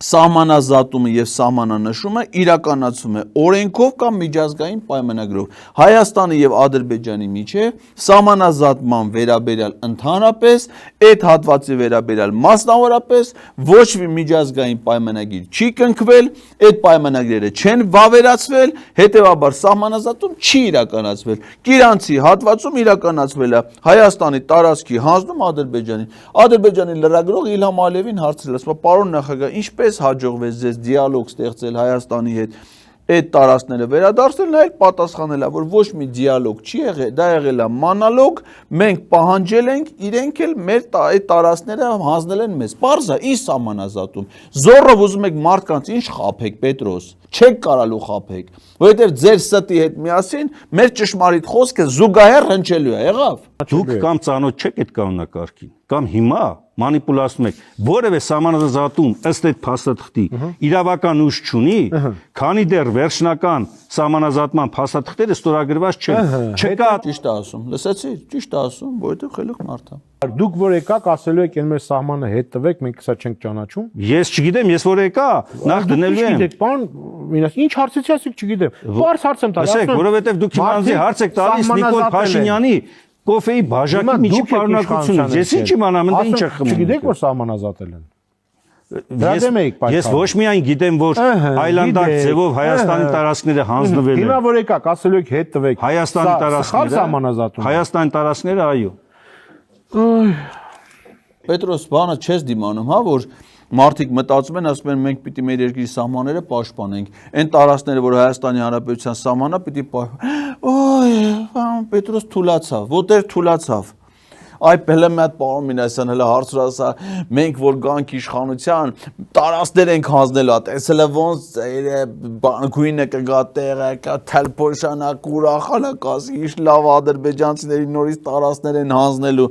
սահմանազատումը եւ սահմանանշումը իրականացում է օրենքով կամ միջազգային պայմանագրով Հայաստանի եւ Ադրբեջանի միջեւ սահմանազատման վերաբերյալ ընդհանրապես այդ հատվածի վերաբերյալ մասնավորապես ոչ մի միջազգային պայմանագիր չի կնքվել, այդ պայմանագրերը չեն վավերացվել, հետեւաբար սահմանազատում չի իրականացվել։ Գիրանցի հատվածում իրականացվել է Հայաստանի տարածքի հանձնում Ադրբեջանին։ Ադրբեջանի լրագրող Իլհամ Ալիևին հարցրել, ասում է՝ «Պարոն նախագահ, ինչպես ինչպես հաջողվեց ձեզ դիալոգ ստեղծել Հայաստանի հետ, այդ տարածքները վերադարձնել, նա էլ պատասխանել է, որ ոչ մի դիալոգ չի եղել, դա եղել է մանալոգ, մենք պահանջել ենք, իրենք էլ մեր այդ տարածքները հանձնել են մեզ։ Պարզ է, ինչ սահմանազատում։ Զորով ուզում եք մարդկանց ինչ խաբեք, Պետրոս, չեք կարալու խաբեք, որովհետև ձեր ստի հետ միասին մեր ճշմարիտ խոսքը զուգահեռ հնչելու է, եղավ։ Դուք կամ ծանոթ չեք այդ կանոնակարգին, կամ հիմա մանիպուլացնում եք, որևէ սահմանազատում ըստ այդ փաստաթղթի իրավական ուժ չունի, քանի դեռ վերջնական սահմանազատման փաստաթղթերը ստորագրված չեն։ Չկա Ճիշտ է ասում, լսեցի, ճիշտ է ասում, որովհետև խելոք մարդ է։ Դուք որ եկաք ասելու եք այն մեր սահմանը հետ տվեք, մենք սա չենք ճանաչում։ Ես չգիտեմ, ես որ եկա, նախ դնելու եմ։ Գիտեք, բան, մինաս ինչ հարցեցի, ասեք չգիտեմ։ Բարձ հարց եմ տալիս։ Ասեք, որովհետև դուք հիմա հարց եք տալիս Նիկոլ Փաշինյանի կոֆեի բաժակի միջի պարունակությունից։ Ես ինչ իմանամ, ընդ ինչ է խմում։ Չգիտեք, որ սահմանազատել են։ Ես ոչ միայն գիտեմ, որ այլանդակ ձևով Հայաստանի տարածքները հանձնվել են։ Հիմա որ եկաք ասելու եք հետ տվեք։ Հայաստանի Սխալ սահմանազատում։ Հայաստանի տարածքները, այո։ Պետրոս, բանը չես դիմանում, հա, որ մարդիկ մտածում են, ասում են մենք պիտի մեր երկրի սահմանները պաշտպանենք։ Այն տարածքները, որ Հայաստանի Հանրապետության սահմանա, պիտի Օй, Պետրոս թուլացավ, ոտեր թուլացավ։ Այ բելը մի հատ պարոն Մինասյան հələ հարցր ասա, մենք որ գանք իշխանության, տարածքներ ենք հանձնելու, տեսել է ոնց բանկույնը կգա տեղը, կա թելփոշանակ ուրախալա կասի, ինչ լավ ադրբեջանցիների նորից տարածքներ են հանձնելու,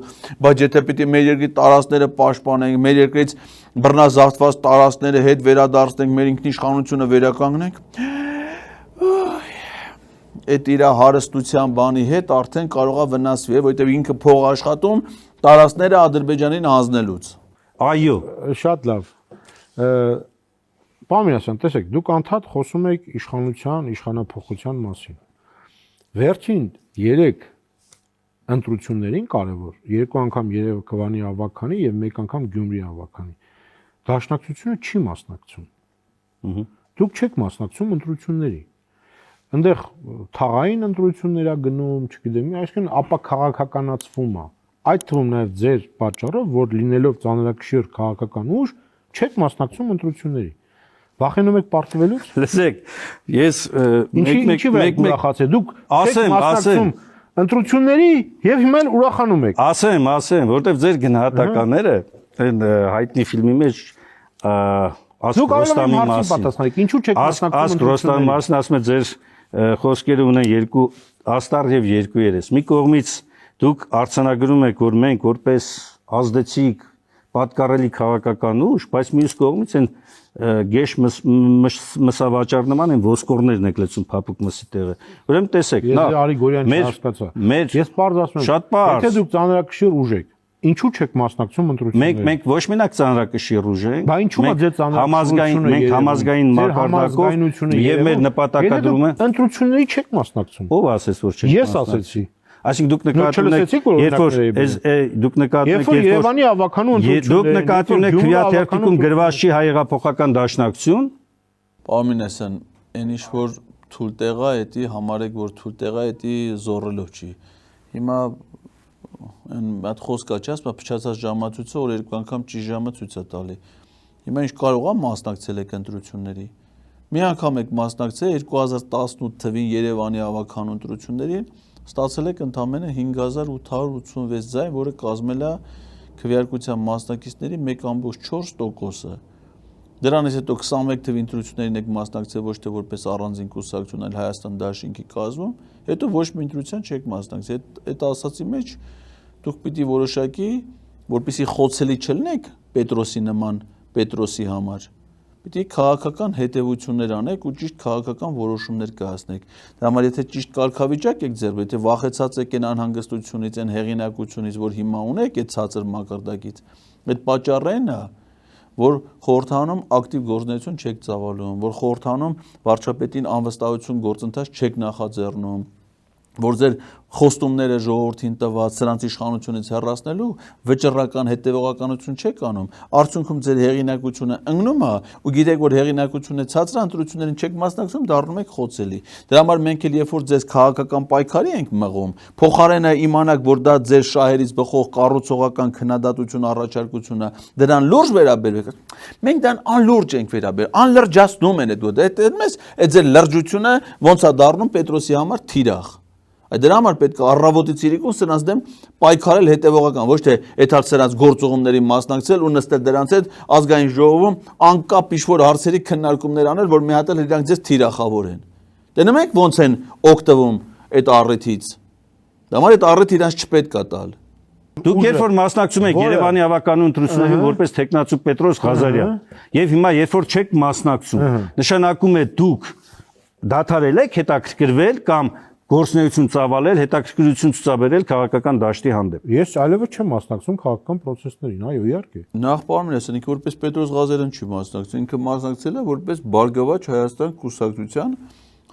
բայց եթե պիտի մեր երկրի տարածքները պաշտպանենք, մեր երկրից բռնազավթված տարածքները հետ վերադարձնենք, մեր ինքնիշխանությունը վերականգնենք, այդ իր հարստության բանի հետ արդեն կարող է վնասվի, որովհետև ինքը փող աշխատում տարածքները Ադրբեջանին հանձնելուց։ Այո, շատ լավ։ Պարոն Մինասյան, տեսեք, դուք անդադ խոսում եք իշխանության, իշխանափոխության մասին։ Վերջին 3 ընտրություններին կարևոր, 2 անգամ Երևանի ավագանի եւ 1 անգամ Գյումրի ավագանի։ Դաշնակցությունը չի մասնակցում։ Դուք չեք մասնակցում ընտրությունների։ Այնտեղ թաղային ընտրություններ է գնում, չգիտեմ, այսինքն ապա քաղաքականացվում է։ Այդ թվում նաև ձեր պատճառով, որ լինելով ծանրակշիռ քաղաքական ուժ, չեք մասնակցում ընտրությունների։ Վախենում եք պարտվելուց։ Լսեք, ես մեկ ուրախացե, դուք չեք մասնակցում ընտրությունների եւ հիմա էլ ուրախանում եք։ Ասեմ, որտեվ ձեր գնահատականները այն հայտնի ֆիլմի մեջ Դուք ավելի հարցին պատասխանեք, ինչու չեք մասնակցում ընտրությունների։ Մասն ասում է ձեր խոսքերը ունեն երկու աստար եւ երկու երես։ Մի կողմից դուք արձանագրում եք, որ մենք որպես ազդեցիկ պատկառելի քաղաքական ուժ, բայց մյուս կողմից են գեշ մսավաճառ նման են ոսկորներն եք լցում փափուկ մսի տեղը։ Ուրեմն տեսեք, ես Արի Գորյանը չհասկացա։ Ես պարզ ասում եմ, շատ պարզ։ Եթե դուք ծանրակշիռ ուժ եք, ինչու չեք մասնակցում ընտրություններին։ Մենք ոչ մենակ ծանրակշիռ ուժ ենք։ Բա ինչու՞ է ձեր ծանրակշիռությունը։ Մենք համազգային մակարդակով եւ մեր նպատակադրումը ընտրությունների չեք մասնակցում։ Ով ասեց, որ չեք մասնակցում։ Ես ասեցի։ Այսինքն դուք նկատում եք, դուք նկատում եք, Երևանի ավականու ընտրությունները, դուք նկատում եք քվեաթերթիկում գրված չի հայեղափոխական դաշնակցություն։ Պարոն Մինասյան, այն ինչ որ թույլ տեղ է, դա համարեք, որ թույլ տեղ է, դա զոռելով չի։ Հիմա այն այդ խոսքա չի, ասում փչացած ժամացույցը, որ 2 անգամ ճիշտ ժամը ցույց է տալի։ Հիմա ինչ կարող է մասնակցել եք ընտրությունների։ Մի անգամ եք մասնակցել 2018 թվին Երևանի ավականու ընտրություններին, ստացել եք ընդամենը 5886 ձայն, որը կազմել է քվեարկության մասնակիցների 1.4%-ը։ Դրանից հետո 21 թվի ընտրություններին եք մասնակցել ոչ թե որպես առանձին կուսակցություն, այլ Հայաստան դաշինքի կազմում, հետո ոչ մի ընտրության չեք մասնակցել։ Այդ ասացի մեջ դուք պիտի որոշակի, որպեսզի խոցելի չլինեք Պետրոսի նման Պետրոսի համար, պիտի քաղաքական հետևություններ անեք ու ճիշտ քաղաքական որոշումներ կայացնեք։ Դա համար եթե ճիշտ կարգավիճակ եք ձեռ, եթե վախեցած եք այն անհանգստությունից, այն հեղինակությունից, որ հիմա ունեք այդ ցածր մակարդակից, այդ պատճառն է, որ խորհրդանում ակտիվ գործունեություն չեք ծավալում, որ խորհրդանում վարչապետին անվստահություն գործընթաց չեք նախաձեռնում, որ ձեր խոստումները ժողովրդին տված սրանց իշխանությունից հեռացնելու վճռական հետևողականություն չեք անում, արդյունքում ձեր հեղինակությունը ընկնում է ու գիտեք, որ հեղինակությունը ցածր ընտրություններին չեք մասնակցում, դառնում եք խոցելի։ Դրա համար մենք էլ երբ որ ձեզ քաղաքական պայքարի ենք մղում, փոխարենը իմանաք, որ դա ձեր շահերից բխող կառուցողական քննադատություն առաջարկություն է, դրան լուրջ վերաբերվեք։ Մենք դրան անլուրջ ենք վերաբերվում, անլրջացնում են այդ ձեր լրջությունը ոնց է դառնում Պետրոսի համար թիրախ։ Դրա համար պետք է առավոտից իրիկուն սրանց դեմ պայքարել հետևողական, ոչ թե այդալ սրանց գործողումների մասնակցել ու նստել դրանց հետ ազգային ժողովում անկապ ինչ-որ հարցերի քննարկումներ անել, որ մի հատ էլ իրանք ձեզ թիրախավորեն։ Դե նայեք ոնց են օգտվում այդ առիթից։ Դա համար այդ առիթը իրանց չպետք է տալ։ Դուք երբ որ մասնակցում եք Երևանի ավականու ընտրություններին որպես տեխնացու Պետրոս Ղազարյան, եւ հիմա երբ որ չեք մասնակցում, նշանակում է դուք դադարել եք հետաքրքրվել կամ գործունեություն ծավալել, հետաքրքրություն ցուցաբերել քաղաքական դաշտի հանդեպ։ Ես այլևս չեմ մասնակցում քաղաքական process-ներին, այո, իհարկե։ Նախ պարոն ասեն, ինքը որպես Պետրոս Ղազարյան չի մասնակցել, ինքը մասնակցել է որպես Բարգավաճ Հայաստան կուսակցության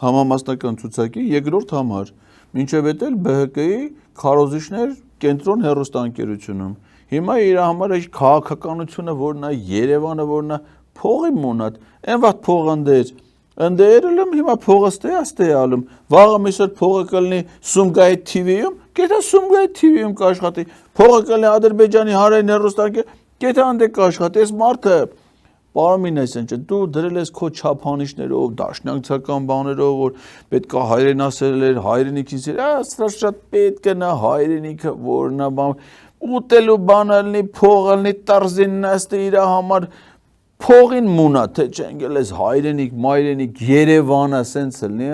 համամասնական ցուցակի երկրորդ համար, մինչև էդ էլ ԲՀԿ-ի քարոզիչներ կենտրոն հեռուստաընկերությունում։ Հիմա իր համար այս քաղաքականությունը, որն է Երևանը, որն է փողի մոնատ, այն վատ փողանդեր ընդերելում հիմա փողը ստեալում վաղը միսոր փողը կլինի Սումգայի TV-ում, գետա Սումգայի TV-ում կաշխատի, փողը կլինի Ադրբեջանի հանրային հեռուստաընկերություն, գետա անդե կաշխատի, այս մարդը պարոն Մինասյան, դու դրել ես քո չափանիշներով, դաշնակցական բաներով, որ պետք է հայրենասեր էր, հայրենիքին սեր, շատ պետք է նա հայրենիքը որն է բան, ուտելու բան լինի, փողը լինի, տարզին նստի իր համար փողին մունա, թե չենք ես հայրենիք, մայրենիք, Երևանը սենց լինի,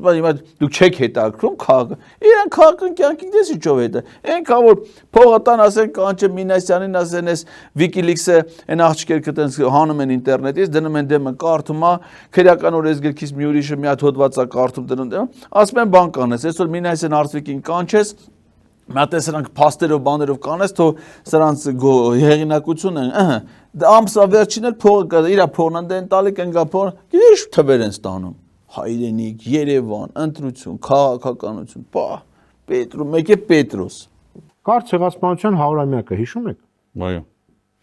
հիմա դուք չեք հետաքրում քաղաքը, իրան քաղաքական կյանքի դες ինչով հետը, այնքան որ փողը տան ասեն կանչը Մինասյանին ասեն ես Wikileaks-ը այն աղջիկեր կտենց հանում են ինտերնետից, դնում են դեմը կարդում է, քրեական օրես գրքից մի ուրիշը մի հատ հոդված է կարդում դնում, ասում են բան կանես, այսօր Մինասյան Արծվիկին կանչես Մատե սրանք փաստերով բաներով կանես, թո սրանց հեղինակությունը, ամսվա վերջին էլ փողը կա, իրա փողն դեն տալի կնգա փող, ինչ թվեր են ստանում։ Հայրենիք, Երևան, ընտրություն, քաղաքականություն, պա, մեկ է Պետրոս։ Կար ցեղասպանության 100-ամյակը, հիշում եք։ Այո։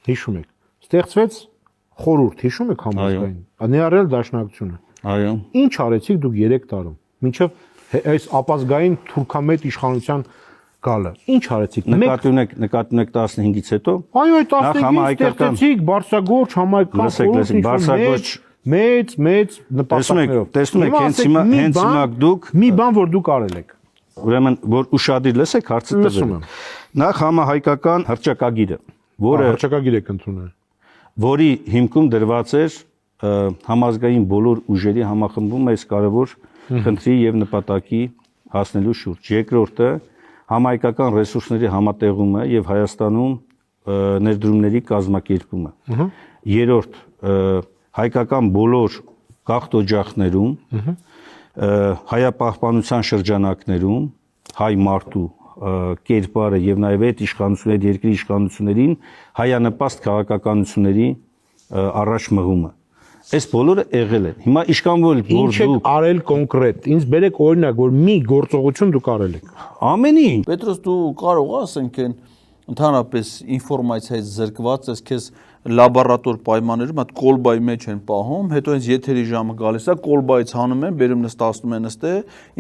Հիշում եք։ Ստեղծվեց խորհուրդ, հիշում եք համազգային, ներառել դաշնակցությունը։ Այո։ Ինչ արեցիք դուք 3 տարում, մինչև այս ապազգային թուրքամետ իշխանության գալը։ Ինչ արեցիք։ Նկատի ունեք 15-ից հետո։ Այո, 15-ից ստեղծեցիք Բարսագործ համայնքական խորհուրդ, մեծ նպատակներով։ Տեսնում եք, հենց հիմա դուք մի բան որ դուք արել եք։ Ուրեմն որ ուշադիր լսեք հարցը տվել։ Նախ համահայկական հռչակագիրը, որը հռչակագիր եք ընդունել, որի հիմքում դրված էր համազգային բոլոր ուժերի համախմբումը այս կարևոր խնդրի եւ նպատակի հասնելու շուրջ։ Երկրորդը համահայկական ռեսուրսների համատեղումը եւ Հայաստանում ներդրումների կազմակերպումը։ Երրորդ հայկական բոլոր գաղթօջախներում հայապահպանության շրջանակներում հայ մարդու կերպարը եւ նաեւ այդ իշխանությունների երկրի իշխանություններին հայանպաստ քաղաքականությունների առաջ մղումը։ Այս բոլորը եղել են։ Հիմա իշքան որ ինչ եք արել կոնկրետ։ Ինձ բերեք օրինակ, որ մի գործողություն դուք արել եք։ Ամեն ինչ։ Պետրոս դու կարող ես ասենք են ընդհանրապես ինֆորմացիայից զրկված ես քեզ լաբորատոր պայմաններում այդ կոլբայի մեջ են պահում, հետո հենց եթերի ժամը գալիս է, կոլբայից հանում են, բերում նստացնում են նստե,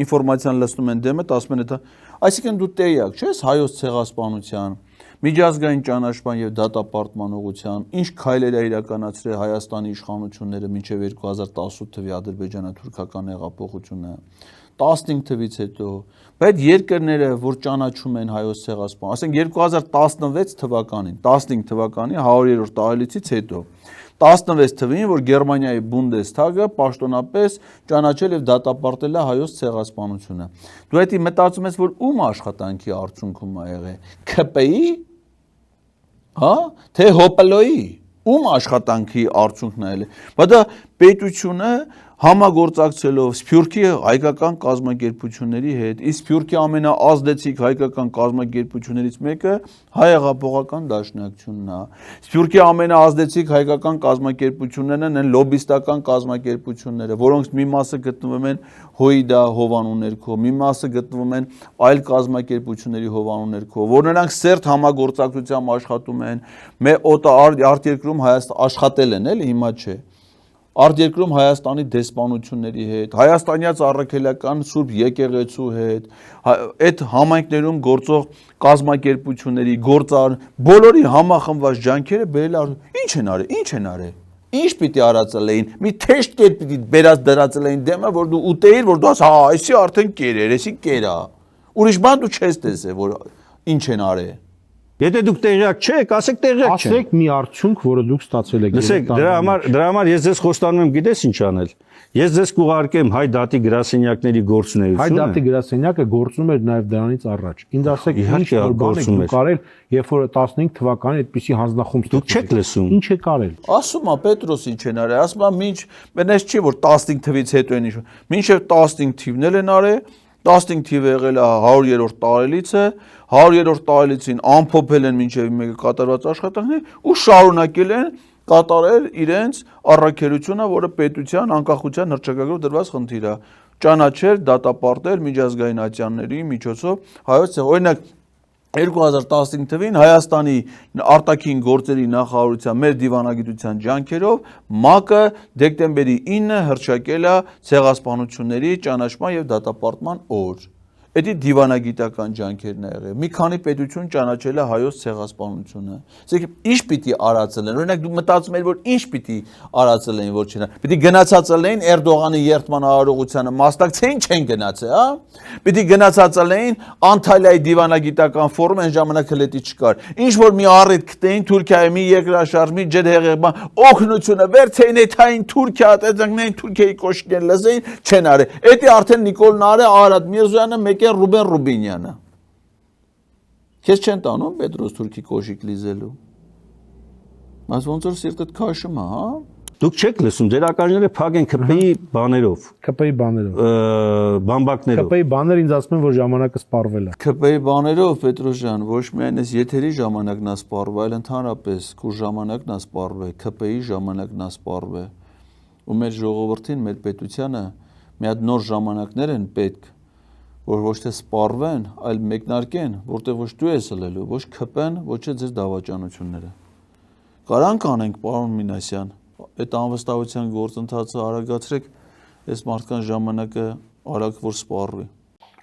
ինֆորմացիան լցնում են դեմը, ասում են դա։ Այսինքն դու տեղյակ չես հայոց ցեղասպանության, միջազգային ճանաչման եւ դատապարտման ուղղությամբ ինչ քայլեր է իրականացրել Հայաստանի իշխանությունները մինչեւ 2018 թվականի ադրբեջանա-թուրքական հեղափոխությունը 15 թվից հետո, բայց երկրները, որ ճանաչում են հայոց ցեղասպան, ասենք 2016 թվականին, 15 թվականի 100-րդ տարելիցից հետո, 16 թվականին, որ Գերմանիայի Բունդեսթագը պաշտոնապես ճանաչել եւ դատապարտել է հայոց ցեղասպանությունը։ Դու դա մտածում ես, որ ում աշխատանքի արդյունքում է եղել, ՔՊ-ի, հա, թե ՀՕՊԼՕ-ի, ում աշխատանքի արդյունքն է եղել։ Բայց դա պետությունը համագործակցելով Սփյուռքի հայկական կազմակերպությունների հետ, իսկ Սփյուռքի ամենաազդեցիկ հայկական կազմակերպություններից մեկը Հայ հեղափոխական դաշնակցությունն է։ Սփյուռքի ամենաազդեցիկ հայկական կազմակերպություններն են լոբիստական կազմակերպությունները, որոնց մի մասը գտնվում են ՀՅԴ հովանու ներքո, մի մասը գտնվում են այլ կազմակերպությունների հովանու ներքո, որ նրանք սերտ համագործակցությամբ աշխատում են, արտերկրում աշխատել են, էլի հիմա չէ։ Արտերկրում Հայաստանի դեսպանությունների հետ, հայաստանյաց առաքելական Սուրբ եկեղեցու հետ, այդ համայնքներում գործող կազմակերպությունների, գործարար, բոլորի համախմբված ջանքերը բերել ինչ են արել։ Ինչ պիտի արածել էին, մի թեշտ կերպ պիտի բերած դրածել էին դեմը, որ դու ուտեիր, որ դու ասա, հա, այսի արդեն կեր էր, այսի կերա։ Ուրիշ բան դու չես տեսել, որ ինչ են արել։ Եթե դուք տեղյակ չեք, ասեք տեղյակ չեք։ Ասեք մի արդյունք, որը դուք ստացել եք։ Լսեք, դրա համար ես ձեզ խոստանում եմ, գիտես ինչ անել։ Ես ձեզ կուղարկեմ Հայ դատի գրասենյակների գործունեությունը։ Հայ դատի գրասենյակը գործում էր նաև դրանից առաջ։ Ինձ ասեք, ինչ որ բան եք դուք արել, երբ որ 15 թվականին այդպիսի հանձնախումբ Դուք չեք լսում։ Ինչ եք արել։ Ասում է Պետրոս ինչ են արել, ասում է մինչ մենես չի որ 15 թվից հետո են ինչ։ Մինչև 15 թիվն են արել, 15 թիվը եղել է 100-րդ տարելիցը, 100-րդ տարելիցին ամփոփել են մինչև մեկը կատարված աշխատանքներ ու շարունակել են կատարել իրենց առաքելությունը, որը պետության անկախության հռչակագրով դրված խնդիր է, ճանաչել, դատապարտել միջազգային ատյանների միջոցով հայոց օրինակ 2015 թվին Հայաստանի արտաքին գործերի նախարարության մեր դիվանագիտության ջանքերով ՄԱԿ-ը դեկտեմբերի 9-ը հռչակել է ցեղասպանությունների ճանաչման եւ դատապարտման օր։ Դա դիվանագիտական ջանքերն է եղել։ Մի քանի պետություն ճանաչել է հայոց ցեղասպանությունը։ Այսինքն ինչ պիտի արածել են։ Օրինակ դու մտածում ես որ ինչ պիտի արածել են, որ չնա։ Պիտի գնացածել էին Էրդողանի երթման արարողությանը մասնակցեին, չեն գնացել, հա։ Պիտի գնացածել էին Անտալիայի դիվանագիտական ֆորում, այն ժամանակ հլետի չկար։ Ինչ որ մի առիթ գտեին Թուրքիայի մի երկրաշարժ, մի ջրհեղեղման օգնությունը վերցեին այդային Թուրքիա, այդանքներին Թուրքիայի կոշիկներ լզեին, չեն արել։ Դա արդեն Նիկոլ Նարը, Արադ Միրզոյանը Ռուբեն Ռուբինյանը։ Քեզ չեն տանում Պետրոս Թուրքի կոշիկ լիզելու։ Բայց ոնց որ սիրտդ քաշում է, հա։ Դուք չեք լսում, ձեր ականջները փակ են ԿՊ-ի բաներով։ ԿՊ-ի բաներով։ Բամբակներով։ ԿՊ-ի բաները ինձ ասում են, որ ժամանակը սպառվել է։ ԿՊ-ի բաներով Պետրոս ջան, ոչ միայն այս եթերի ժամանակն է սպառվել, այլ ընդհանրապես քո ժամանակն է սպառվել, ԿՊ-ի ժամանակն է սպառվել։ Ու մեր ժողովրդին, մեր պետությանը մի հատ նոր ժամանակներ են պետք, որ ոչ թե սպառվեն, այլ մեկնարկեն, որտեղ ոչ դու ես ելելու, ոչ ԿՊ-ն, ոչ էլ ձեր դավաճանությունները։ Կարանք անենք, պարոն Մինասյան, այդ անվստահության գործընթացը արագացրեք, այս մարդկան ժամանակը արագ որ սպառվի։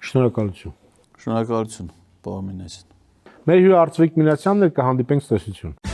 Շնորհակալություն։ Շնորհակալություն, պարոն Մինասյան։ Մեր հյուրը Արծվիկ Մինասյանն էր, կհանդիպենք ցտեսություն։